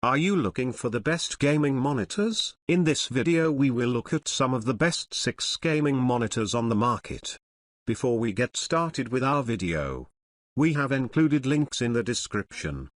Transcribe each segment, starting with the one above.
Are you looking for the best gaming monitors? In this video we will look at some of the best 6 gaming monitors on the market. Before we get started with our video, we have included links in the description,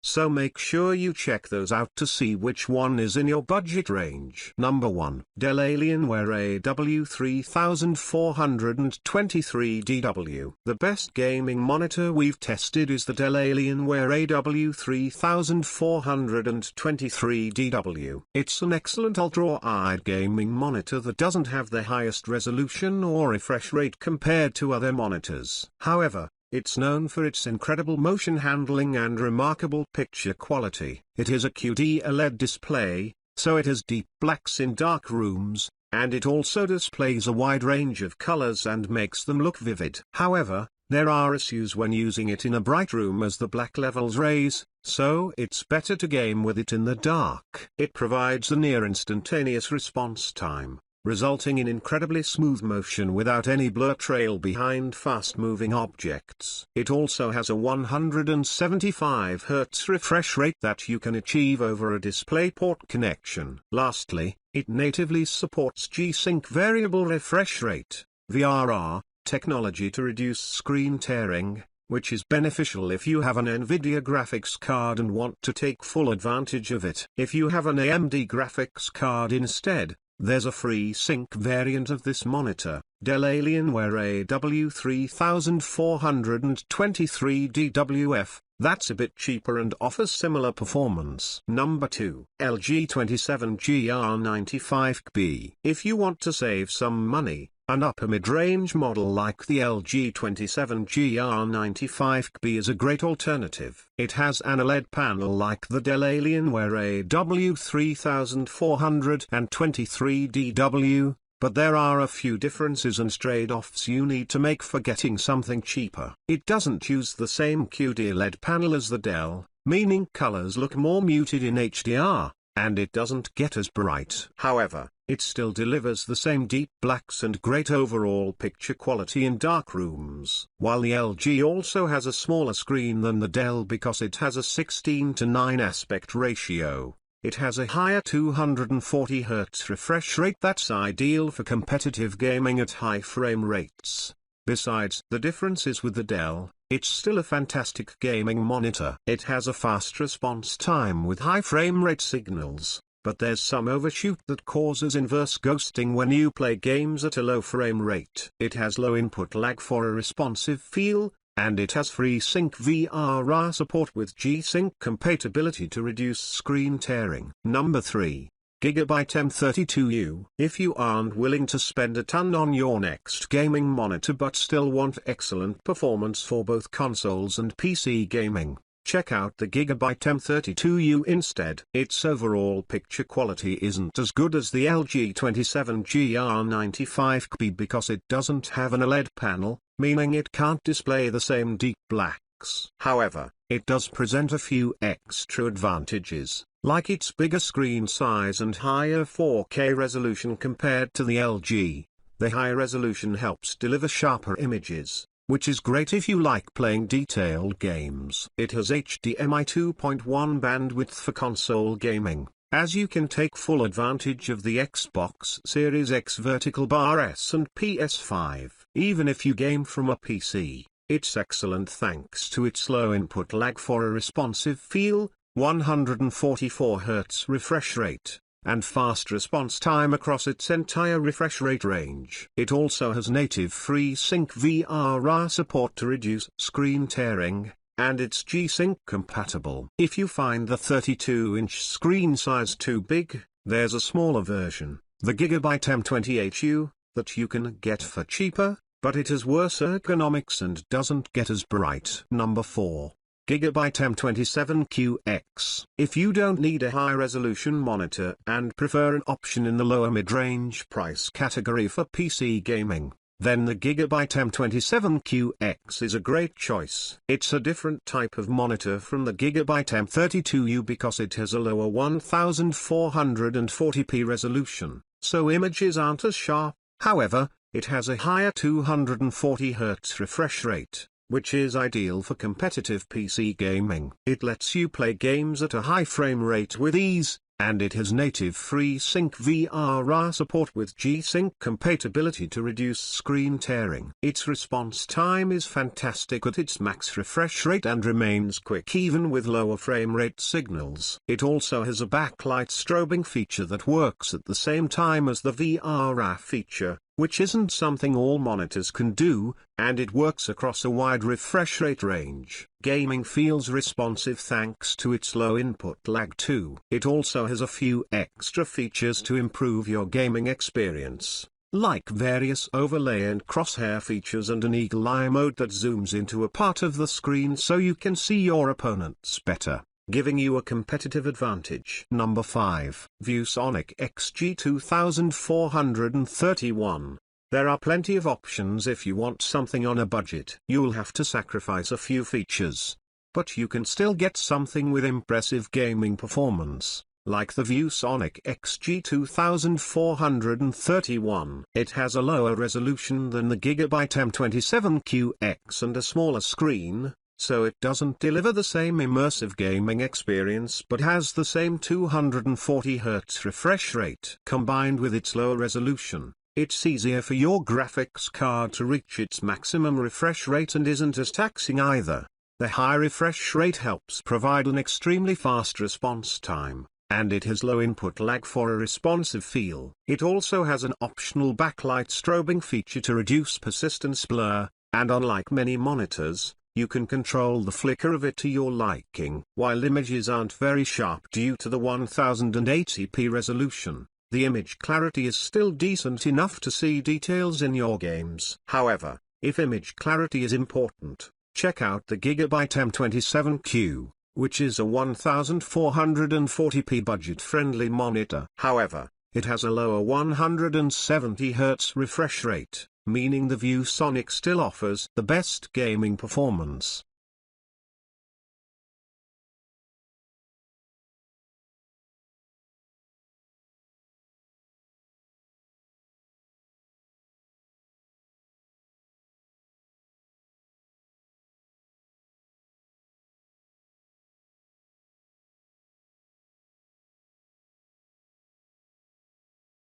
so make sure you check those out to see which one is in your budget range. Number 1. Dell Alienware AW3423DW. The best gaming monitor we've tested is the Dell Alienware AW3423DW. It's an excellent ultra-wide gaming monitor that doesn't have the highest resolution or refresh rate compared to other monitors. However, it's known for its incredible motion handling and remarkable picture quality. It is a QD OLED display, so it has deep blacks in dark rooms, and it also displays a wide range of colors and makes them look vivid. However, there are issues when using it in a bright room as the black levels raise, so it's better to game with it in the dark. It provides a near instantaneous response time, resulting in incredibly smooth motion without any blur trail behind fast-moving objects. It also has a 175 Hz refresh rate that you can achieve over a DisplayPort connection. Lastly, it natively supports G-Sync variable refresh rate (VRR) technology to reduce screen tearing, which is beneficial if you have an NVIDIA graphics card and want to take full advantage of it. If you have an AMD graphics card instead, there's a FreeSync variant of this monitor, Dell Alienware AW3423DWF, that's a bit cheaper and offers similar performance. Number 2. LG 27GR95B. If you want to save some money, an upper mid-range model like the LG 27GR95B is a great alternative. It has an OLED panel like the Dell Alienware AW3423DW, but there are a few differences and trade-offs you need to make for getting something cheaper. It doesn't use the same QD OLED panel as the Dell, meaning colors look more muted in HDR, and it doesn't get as bright. However, it still delivers the same deep blacks and great overall picture quality in dark rooms. While the LG also has a smaller screen than the Dell because it has a 16:9 aspect ratio, it has a higher 240 Hz refresh rate that's ideal for competitive gaming at high frame rates. Besides the differences with the Dell, it's still a fantastic gaming monitor. It has a fast response time with high frame rate signals, but there's some overshoot that causes inverse ghosting when you play games at a low frame rate. It has low input lag for a responsive feel, and it has FreeSync VRR support with G-Sync compatibility to reduce screen tearing. Number 3. Gigabyte M32U. If you aren't willing to spend a ton on your next gaming monitor but still want excellent performance for both consoles and PC gaming, check out the Gigabyte M32U instead. Its overall picture quality isn't as good as the LG 27GR95B because it doesn't have an OLED panel, meaning it can't display the same deep blacks. However, it does present a few extra advantages, like its bigger screen size and higher 4K resolution compared to the LG. The high resolution helps deliver sharper images, which is great if you like playing detailed games. It has HDMI 2.1 bandwidth for console gaming, as you can take full advantage of the Xbox Series X vertical bar S and PS5. Even if you game from a PC, it's excellent thanks to its low input lag for a responsive feel, 144 Hz refresh rate, and fast response time across its entire refresh rate range. It also has native FreeSync VRR support to reduce screen tearing, and it's G-Sync compatible. If you find the 32-inch screen size too big, there's a smaller version, the Gigabyte M28U, that you can get for cheaper, but it has worse ergonomics and doesn't get as bright. Number 4. Gigabyte M27Q X. If you don't need a high-resolution monitor and prefer an option in the lower mid-range price category for PC gaming, then the Gigabyte M27Q X is a great choice. It's a different type of monitor from the Gigabyte M32U because it has a lower 1440p resolution, so images aren't as sharp. However, it has a higher 240 Hz refresh rate, which is ideal for competitive PC gaming. It lets you play games at a high frame rate with ease, and it has native FreeSync VRR support with G-Sync compatibility to reduce screen tearing. Its response time is fantastic at its max refresh rate and remains quick even with lower frame rate signals. It also has a backlight strobing feature that works at the same time as the VRR feature, which isn't something all monitors can do, and it works across a wide refresh rate range. Gaming feels responsive thanks to its low input lag too. It also has a few extra features to improve your gaming experience, like various overlay and crosshair features and an eagle eye mode that zooms into a part of the screen so you can see your opponents better, giving you a competitive advantage. Number 5. ViewSonic XG2431. There are plenty of options if you want something on a budget. You'll have to sacrifice a few features, but you can still get something with impressive gaming performance, like the ViewSonic XG2431. It has a lower resolution than the Gigabyte M27Q X and a smaller screen, so it doesn't deliver the same immersive gaming experience but has the same 240Hz refresh rate. Combined with its low resolution, it's easier for your graphics card to reach its maximum refresh rate and isn't as taxing either. The high refresh rate helps provide an extremely fast response time, and it has low input lag for a responsive feel. It also has an optional backlight strobing feature to reduce persistence blur, and unlike many monitors, you can control the flicker of it to your liking. While images aren't very sharp due to the 1080p resolution, the image clarity is still decent enough to see details in your games. However, if image clarity is important, check out the Gigabyte M27Q, which is a 1440p budget-friendly monitor. However, it has a lower 170Hz refresh rate, meaning the ViewSonic still offers the best gaming performance.